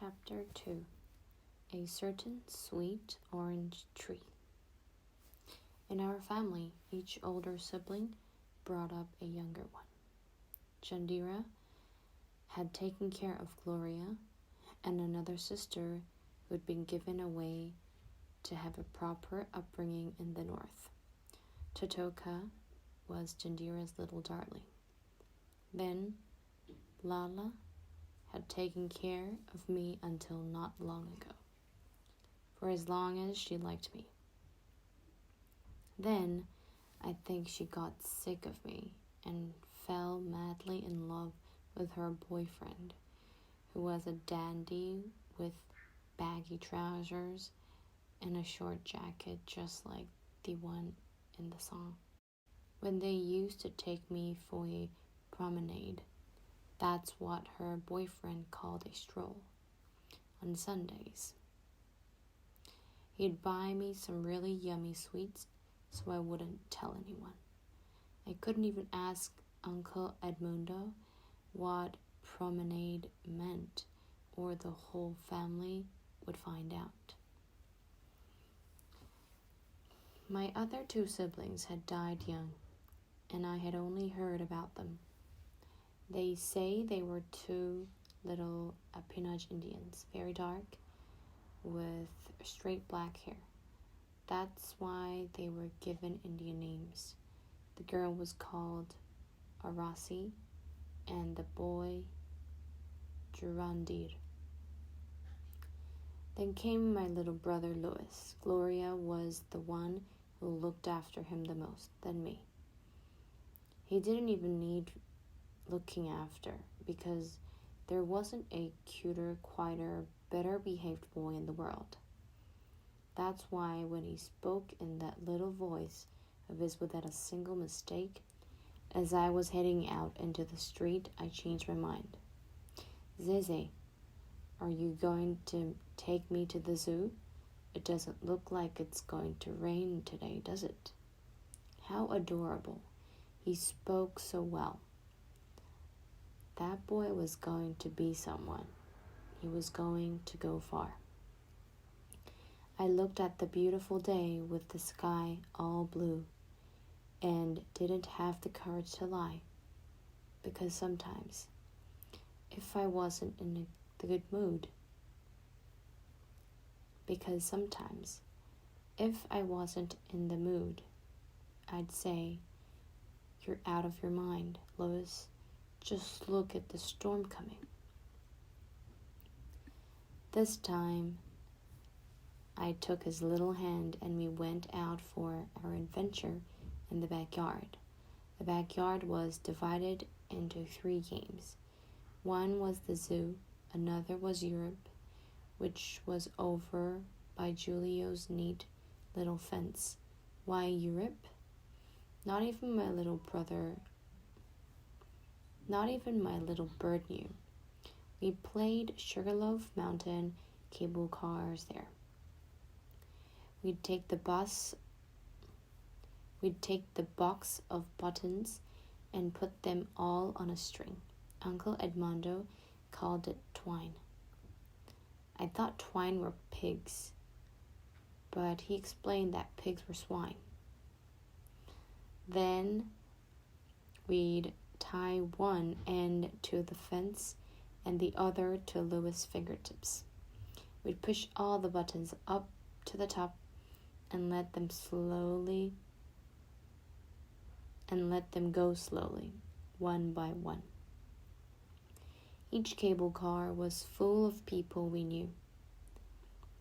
Chapter 2. A Certain Sweet Orange Tree. In our family, each older sibling brought up a younger one. Chandira had taken care of Gloria and another sister who had been given away to have a proper upbringing in the north. Totoka was Chandira's little darling. Then Lala had taken care of me until not long ago, for as long as she liked me. Then I think she got sick of me and fell madly in love with her boyfriend, who was a dandy with baggy trousers and a short jacket just like the one in the song. When they used to take me for a promenade, that's what her boyfriend called a stroll, on Sundays. He'd buy me some really yummy sweets so I wouldn't tell anyone. I couldn't even ask Uncle Edmundo what promenade meant, or the whole family would find out. My other two siblings had died young, and I had only heard about them. They say they were two little Pinaj Indians, very dark, with straight black hair. That's why they were given Indian names. The girl was called Arasi, and the boy Jurandir. Then came my little brother Louis. Gloria was the one who looked after him the most, then me. He didn't even need looking after, because there wasn't a cuter, quieter, better behaved boy in the world. That's why when he spoke in that little voice of his without a single mistake, as I was heading out into the street, I changed my mind. Zeze, are you going to take me to the zoo? It doesn't look like it's going to rain today, does it? How adorable. He spoke so well. That boy was going to be someone. He was going to go far. I looked at the beautiful day with the sky all blue and didn't have the courage to lie, because sometimes, if I wasn't in the good mood, I'd say, "You're out of your mind, Lois. Just look at the storm coming." This time, I took his little hand and we went out for our adventure in the backyard. The backyard was divided into 3 games. One was the zoo, another was Europe, which was over by Julio's neat little fence. Why Europe? Not even my little bird knew. We played Sugarloaf Mountain cable cars there. We'd take the box of buttons and put them all on a string. Uncle Edmundo called it twine. I thought twine were pigs, but he explained that pigs were swine. Then we'd tie one end to the fence and the other to Louis' fingertips. We'd push all the buttons up to the top and let them go slowly, one by one. Each cable car was full of people we knew.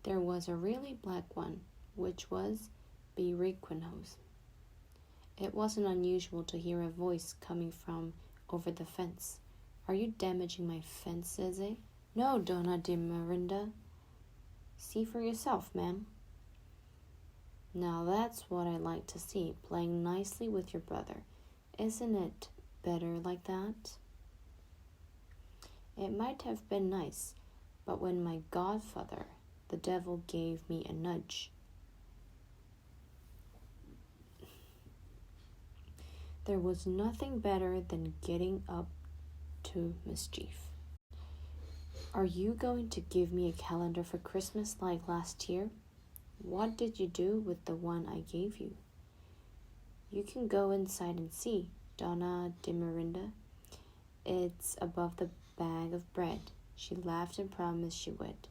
There was a really black one, which was Biriquinhos. It wasn't unusual to hear a voice coming from over the fence. "Are you damaging my fence, Zeze?" "No, Donna de Mirinda. See for yourself, ma'am." "Now that's what I like to see, playing nicely with your brother. Isn't it better like that?" It might have been nice, but when my godfather, the devil, gave me a nudge, there was nothing better than getting up to mischief. Are you going to give me a calendar for Christmas like last year? What did you do with the one I gave you? You can go inside and see, Donna Dimirinda. It's above the bag of bread. She laughed and promised she would.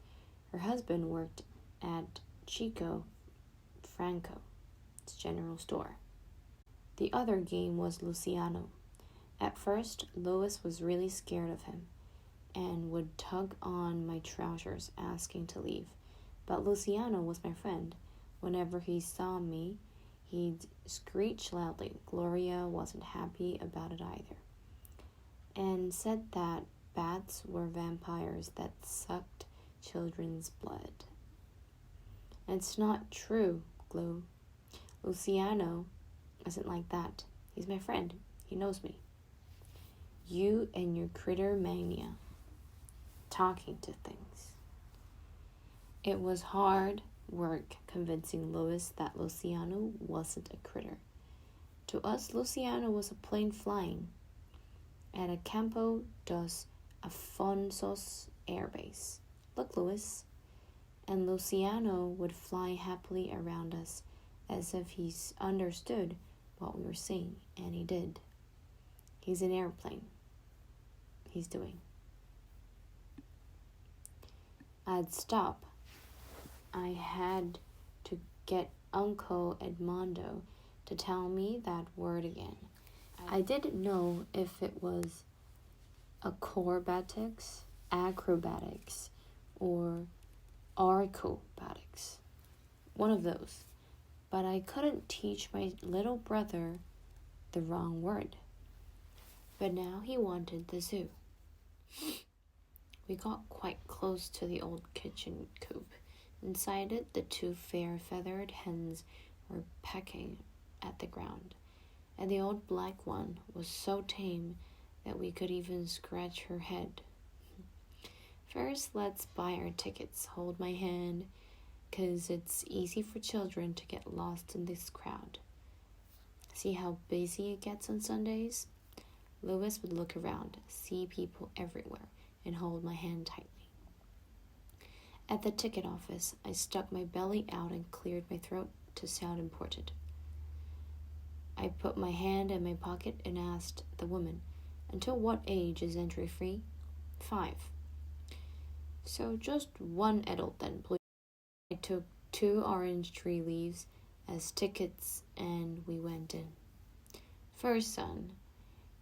Her husband worked at Chico Franco's general store. The other game was Luciano. At first, Lois was really scared of him and would tug on my trousers, asking to leave. But Luciano was my friend. Whenever he saw me, he'd screech loudly. Gloria wasn't happy about it either, and said that bats were vampires that sucked children's blood. It's not true, Glo. Luciano isn't like that. He's my friend. He knows me. You and your critter mania. Talking to things. It was hard work convincing Lois that Luciano wasn't a critter. To us, Luciano was a plane flying at a Campo dos Afonsos air base. Look, Lois. And Luciano would fly happily around us as if he understood what we were saying, and he did. He's an airplane. He's doing. I'd stop. I had to get Uncle Edmondo to tell me that word again. I didn't know if it was acrobatics, or arcobatics. One of those. But I couldn't teach my little brother the wrong word. But now he wanted the zoo. We got quite close to the old kitchen coop. Inside it, the two fair feathered hens were pecking at the ground, and the old black one was so tame that we could even scratch her head. First, let's buy our tickets. Hold my hand, 'cause it's easy for children to get lost in this crowd. See how busy it gets on Sundays? Louis would look around, see people everywhere, and hold my hand tightly. At the ticket office, I stuck my belly out and cleared my throat to sound important. I put my hand in my pocket and asked the woman, "Until what age is entry free?" 5. "So just one adult then, please." I took 2 orange tree leaves as tickets and we went in. "First, son,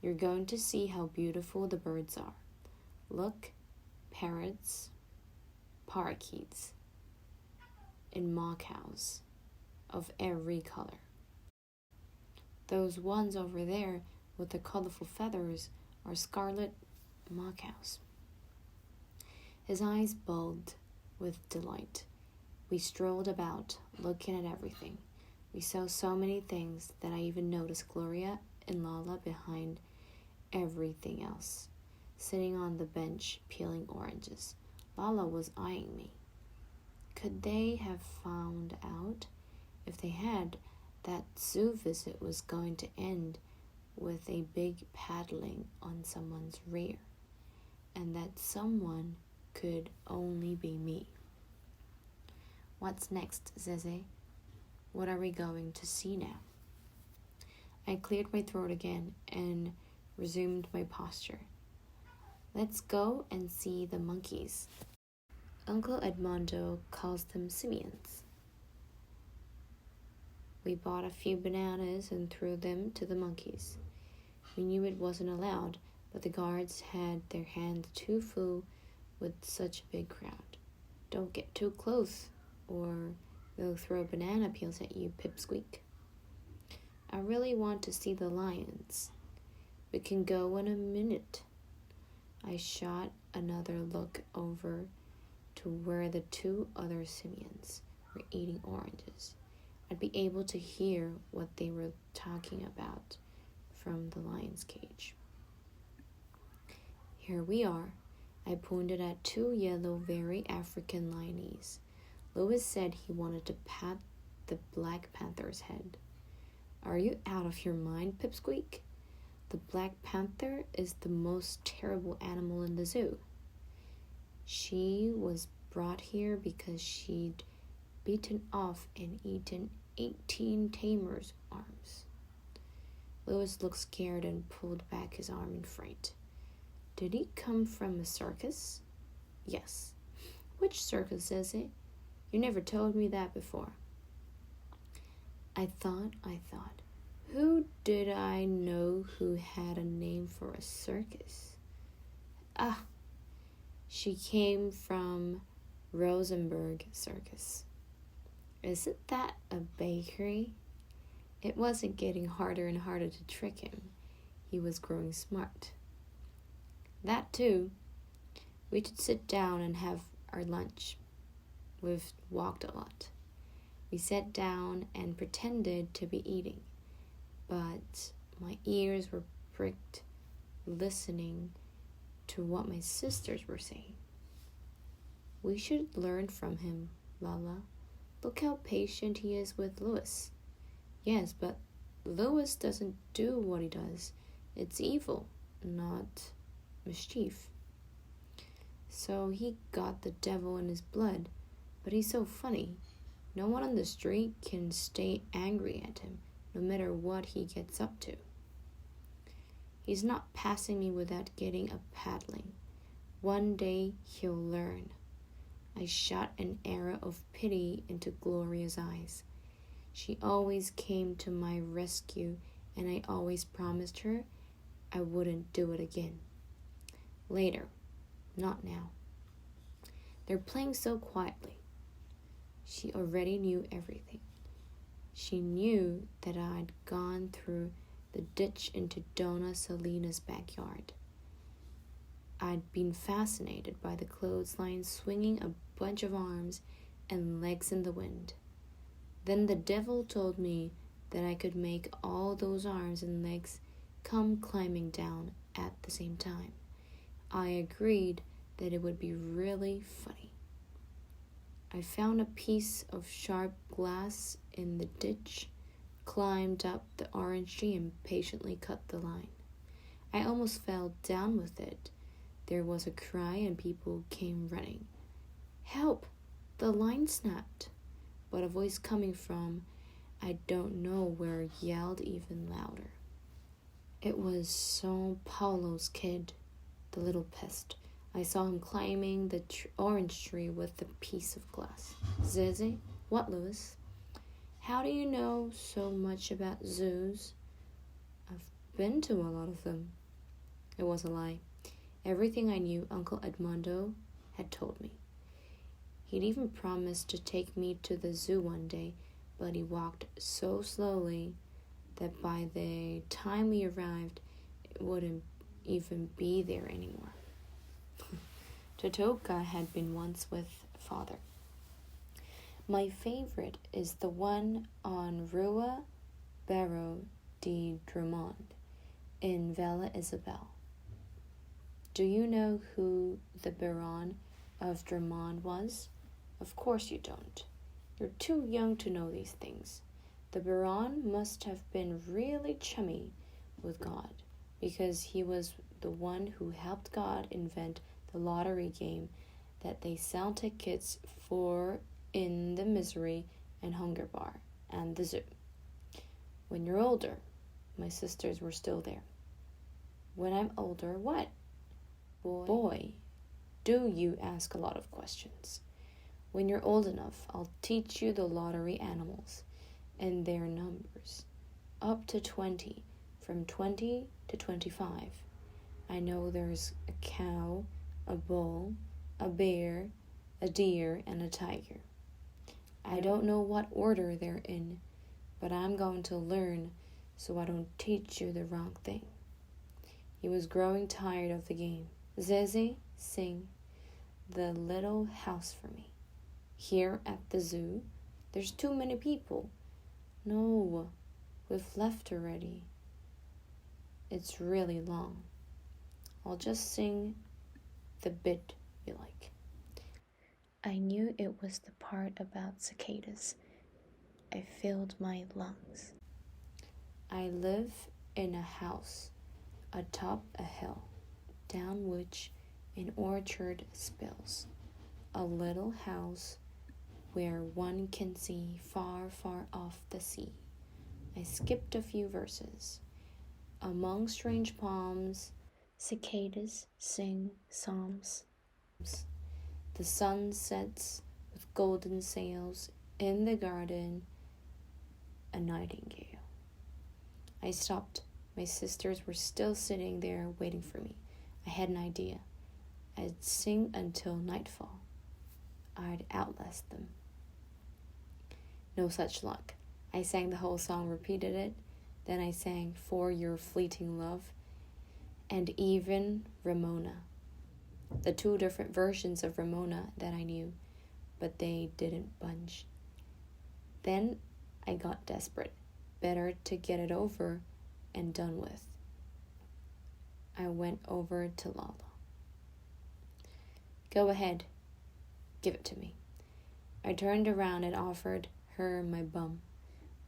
you're going to see how beautiful the birds are. Look, parrots, parakeets, and macaws of every color. Those ones over there with the colorful feathers are scarlet macaws." His eyes bulged with delight. We strolled about, looking at everything. We saw so many things that I even noticed Gloria and Lala behind everything else, sitting on the bench peeling oranges. Lala was eyeing me. Could they have found out? If they had, that zoo visit was going to end with a big paddling on someone's rear, and that someone could only be me. "What's next, Zeze? What are we going to see now?" I cleared my throat again and resumed my posture. "Let's go and see the monkeys. Uncle Edmondo calls them simians." We bought a few bananas and threw them to the monkeys. We knew it wasn't allowed, but the guards had their hands too full with such a big crowd. "Don't get too close, or they'll throw banana peels at you, Pipsqueak." "I really want to see the lions. We can go in a minute." I shot another look over to where the 2 other simians were eating oranges. I'd be able to hear what they were talking about from the lion's cage. "Here we are." I pointed at 2 yellow, very African lioness. Louis said he wanted to pat the Black Panther's head. "Are you out of your mind, Pipsqueak? The Black Panther is the most terrible animal in the zoo." She was brought here because she'd beaten off and eaten 18 tamers' arms. Louis looked scared and pulled back his arm in fright. Did he come from a circus? Yes. Which circus is it? You never told me that before. I thought. Who did I know who had a name for a circus? Ah, she came from Rosenberg Circus. Isn't that a bakery? It wasn't getting harder and harder to trick him. He was growing smart. That too. We should sit down and have our lunch. We've walked a lot. We sat down and pretended to be eating, but my ears were pricked listening to what my sisters were saying. We should learn from him, Lala. Look how patient he is with Louis. Yes, but Louis doesn't do what he does. It's evil, not mischief. So he got the devil in his blood, but he's so funny. No one on the street can stay angry at him, no matter what he gets up to. He's not passing me without getting a paddling. One day he'll learn. I shot an arrow of pity into Gloria's eyes. She always came to my rescue, and I always promised her I wouldn't do it again. Later, not now. They're playing so quietly. She already knew everything. She knew that I'd gone through the ditch into Donna Salina's backyard. I'd been fascinated by the clothesline swinging a bunch of arms and legs in the wind. Then the devil told me that I could make all those arms and legs come climbing down at the same time. I agreed that it would be really funny. I found a piece of sharp glass in the ditch, climbed up the orange tree, and patiently cut the line. I almost fell down with it. There was a cry and people came running. Help! The line snapped. But a voice coming from I don't know where yelled even louder. It was São Paulo's kid, the little pest. I saw him climbing the orange tree with the piece of glass. Zeze? What, Louis? How do you know so much about zoos? I've been to a lot of them. It was a lie. Everything I knew Uncle Edmundo had told me. He'd even promised to take me to the zoo one day, but he walked so slowly that by the time we arrived, it wouldn't even be there anymore. Totoka had been once with father. My favorite is the one on Rua Barro de Drummond in Villa Isabel. Do you know who the Baron of Drummond was? Of course you don't. You're too young to know these things. The Baron must have been really chummy with God, because he was the one who helped God invent the lottery game that they sell tickets for in the Misery and Hunger Bar and the zoo. When you're older, my sisters were still there. When I'm older, what? Boy, do you ask a lot of questions. When you're old enough, I'll teach you the lottery animals and their numbers. Up to 20, from 20 to 25. I know there's a cow, a bull, a bear, a deer, and a tiger. I don't know what order they're in, but I'm going to learn so I don't teach you the wrong thing. He was growing tired of the game. Zeze, sing The Little House for me. Here at the zoo, there's too many people. No, we've left already. It's really long. I'll just sing the bit you like. I knew it was the part about cicadas. I filled my lungs. I live in a house atop a hill, down which An orchard spills, a little house where one can see far, far off the sea. I skipped a few verses. Among strange palms, cicadas sing psalms. The sun sets with golden sails. In the garden, a nightingale. I stopped. My sisters were still sitting there waiting for me. I had an idea. I'd sing until nightfall. I'd outlast them. No such luck. I sang the whole song, repeated it. Then I sang For Your Fleeting Love and even Ramona. The two different versions of Ramona that I knew, but they didn't budge. Then I got desperate. Better to get it over and done with. I went over to Lala. Go ahead. Give it to me. I turned around and offered her my bum,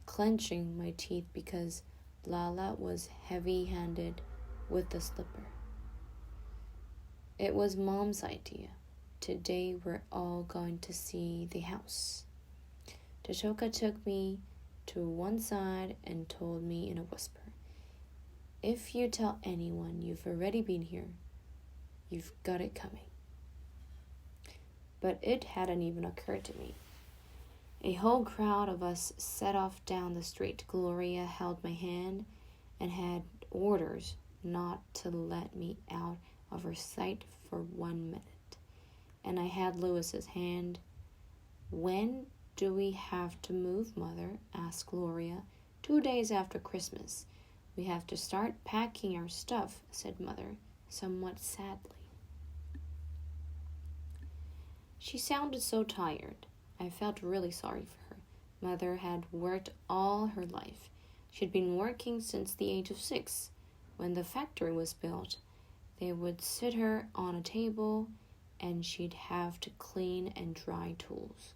clenching my teeth because Lala was heavy-handed with the slipper. It was Mom's idea. Today we're all going to see the house. Tatoka took me to one side and told me in a whisper, if you tell anyone you've already been here, you've got it coming. But it hadn't even occurred to me. A whole crowd of us set off down the street. Gloria held my hand and had orders not to let me out of her sight for 1 minute. And I had Louis's hand. When do we have to move, Mother? Asked Gloria. 2 days after Christmas. We have to start packing our stuff, said Mother, somewhat sadly. She sounded so tired. I felt really sorry for her. Mother had worked all her life. She'd been working since the age of 6. When the factory was built, they would sit her on a table and she'd have to clean and dry tools.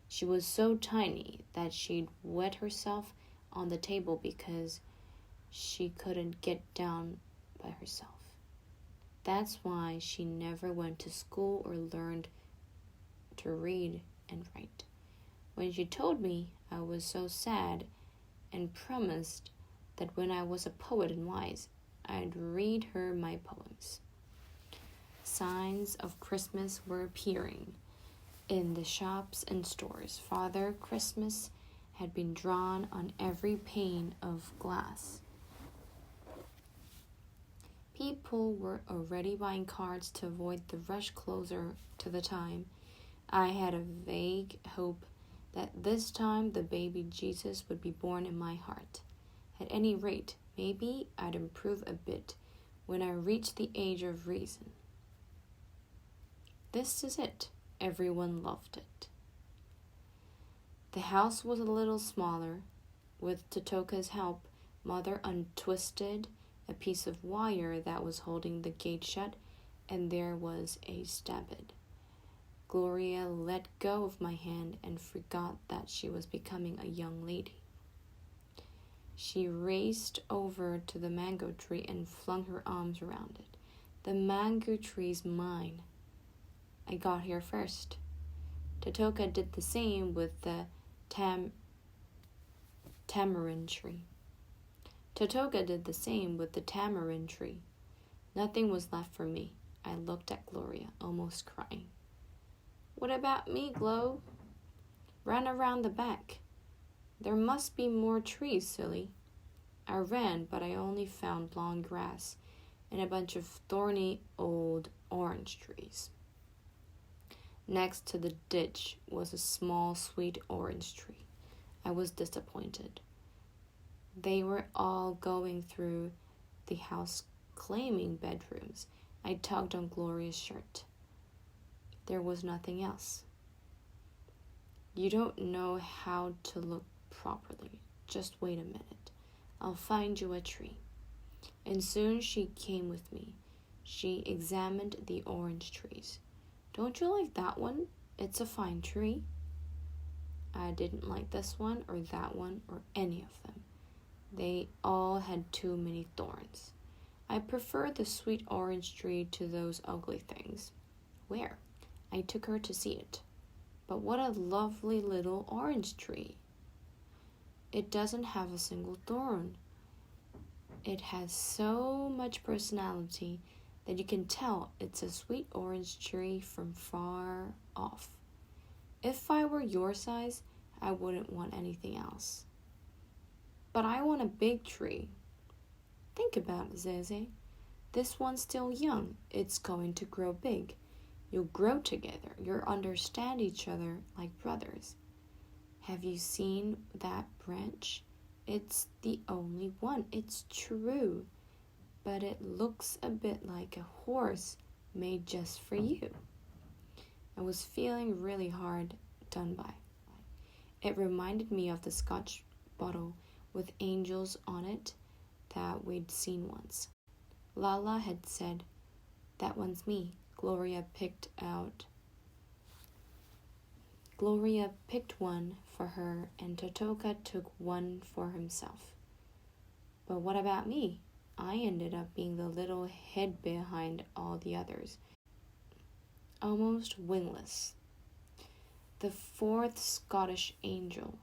She was so tiny that she'd wet herself on the table because she couldn't get down by herself. That's why she never went to school or learned to read and write. When she told me, I was so sad and promised that when I was a poet and wise, I'd read her my poems. Signs of Christmas were appearing in the shops and stores. Father Christmas had been drawn on every pane of glass. People were already buying cards to avoid the rush closer to the time. I had a vague hope that this time the baby Jesus would be born in my heart. At any rate, maybe I'd improve a bit when I reached the age of reason. This is it. Everyone loved it. The house was a little smaller. With Tatoka's help, Mother untwisted a piece of wire that was holding the gate shut, and there was a stabbed. Gloria let go of my hand and forgot that she was becoming a young lady. She raced over to the mango tree and flung her arms around it. The mango tree's mine. I got here first. Tatoka did the same with the tamarind tree. Nothing was left for me. I looked at Gloria, almost crying. What about me, Glo? Run around the back. There must be more trees, silly. I ran, but I only found long grass and a bunch of thorny old orange trees. Next to the ditch was a small sweet orange tree. I was disappointed. They were all going through the house claiming bedrooms. I tugged on Gloria's shirt. There was nothing else. You don't know how to look properly. Just wait a minute. I'll find you a tree. And soon she came with me. She examined the orange trees. Don't you like that one? It's a fine tree. I didn't like this one or that one or any of them. They all had too many thorns. I prefer the sweet orange tree to those ugly things. Where? I took her to see it. But what a lovely little orange tree. It doesn't have a single thorn. It has so much personality that you can tell it's a sweet orange tree from far off. If I were your size, I wouldn't want anything else. But I want a big tree. Think about it, Zeze. This one's still young. It's going to grow big. You'll grow together. You'll understand each other like brothers. Have you seen that branch? It's the only one. It's true. But it looks a bit like a horse made just for you. I was feeling really hard done by. It reminded me of the Scotch bottle with angels on it that we'd seen once. Lala had said, "That one's me." Gloria picked one for her, and Totoka took one for himself. But what about me? I ended up being the little head behind all the others, almost wingless. The fourth Scottish angel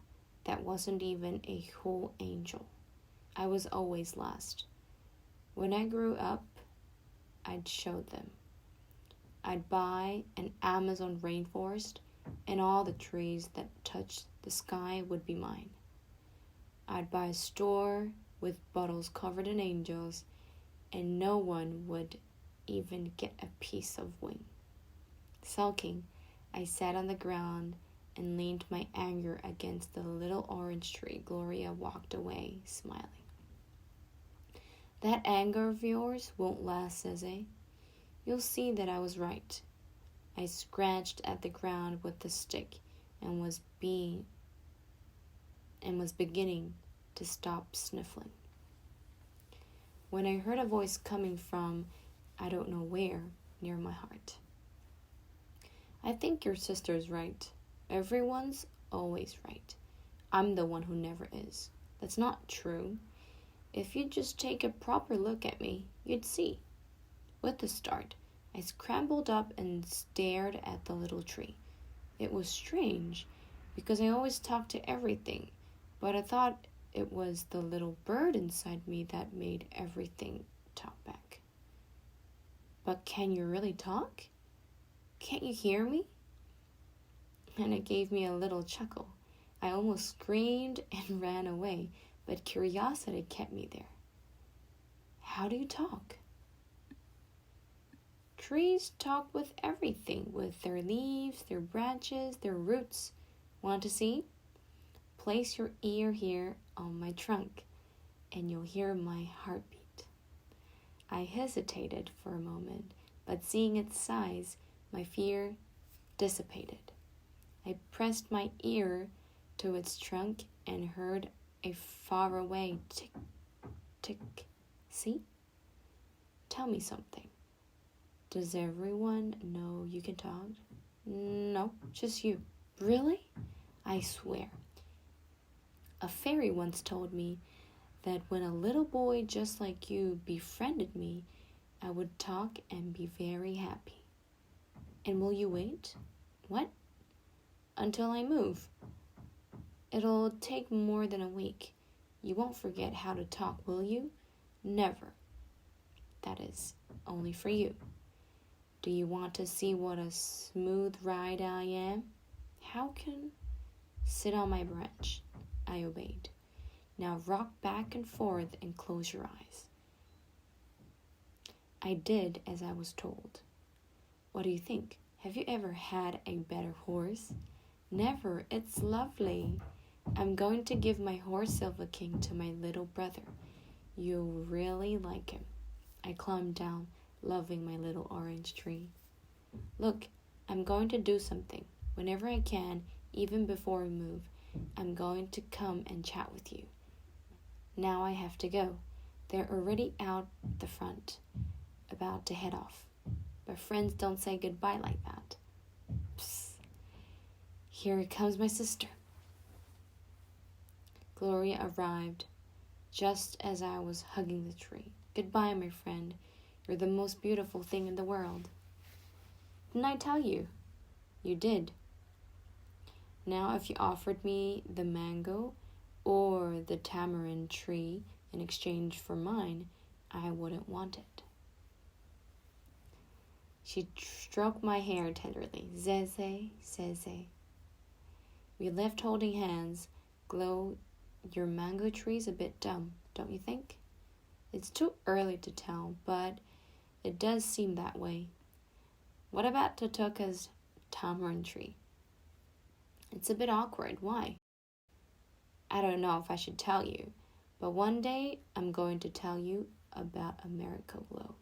that wasn't even a whole angel. I was always last. When I grew up, I'd show them. I'd buy an Amazon rainforest, and all the trees that touched the sky would be mine. I'd buy a store with bottles covered in angels, and no one would even get a piece of wing. Sulking, I sat on the ground and leaned my anger against the little orange tree. Gloria walked away, smiling. That anger of yours won't last, Zeze. You'll see that I was right. I scratched at the ground with the stick and was beginning to stop sniffling, when I heard a voice coming from I don't know where near my heart. I think your sister's right. Everyone's always right. I'm the one who never is. That's not true. If you'd just take a proper look at me, you'd see. With a start, I scrambled up and stared at the little tree. It was strange, because I always talked to everything, but I thought it was the little bird inside me that made everything talk back. But can you really talk? Can't you hear me? And it gave me a little chuckle. I almost screamed and ran away, but curiosity kept me there. How do you talk? Trees talk with everything, with their leaves, their branches, their roots. Want to see? Place your ear here on my trunk, and you'll hear my heartbeat. I hesitated for a moment, but seeing its size, my fear dissipated. I pressed my ear to its trunk and heard a faraway tick, tick. See? Tell me something. Does everyone know you can talk? No, just you. Really? I swear. A fairy once told me that when a little boy just like you befriended me, I would talk and be very happy. And will you wait? What? Until I move. It'll take more than a week. You won't forget how to talk, will you? Never. That is, only for you. Do you want to see what a smooth ride I am? How can? Sit on my branch. I obeyed. Now rock back and forth and close your eyes. I did as I was told. What do you think? Have you ever had a better horse? Never. It's lovely. I'm going to give my horse Silver King to my little brother. You'll really like him. I climbed down, loving my little orange tree. Look, I'm going to do something. Whenever I can, even before we move, I'm going to come and chat with you. Now I have to go. They're already out the front, about to head off. But friends don't say goodbye like that. Psst. Here comes my sister. Gloria arrived just as I was hugging the tree. Goodbye, my friend. You're the most beautiful thing in the world. Didn't I tell you? You did. Now, if you offered me the mango or the tamarind tree in exchange for mine, I wouldn't want it. She stroked my hair tenderly. Zeze, Zeze. We left holding hands. Glow, your mango tree's a bit dumb, don't you think? It's too early to tell, but it does seem that way. What about Totoka's tamarind tree? It's a bit awkward. Why? I don't know if I should tell you, but one day I'm going to tell you about America Glow.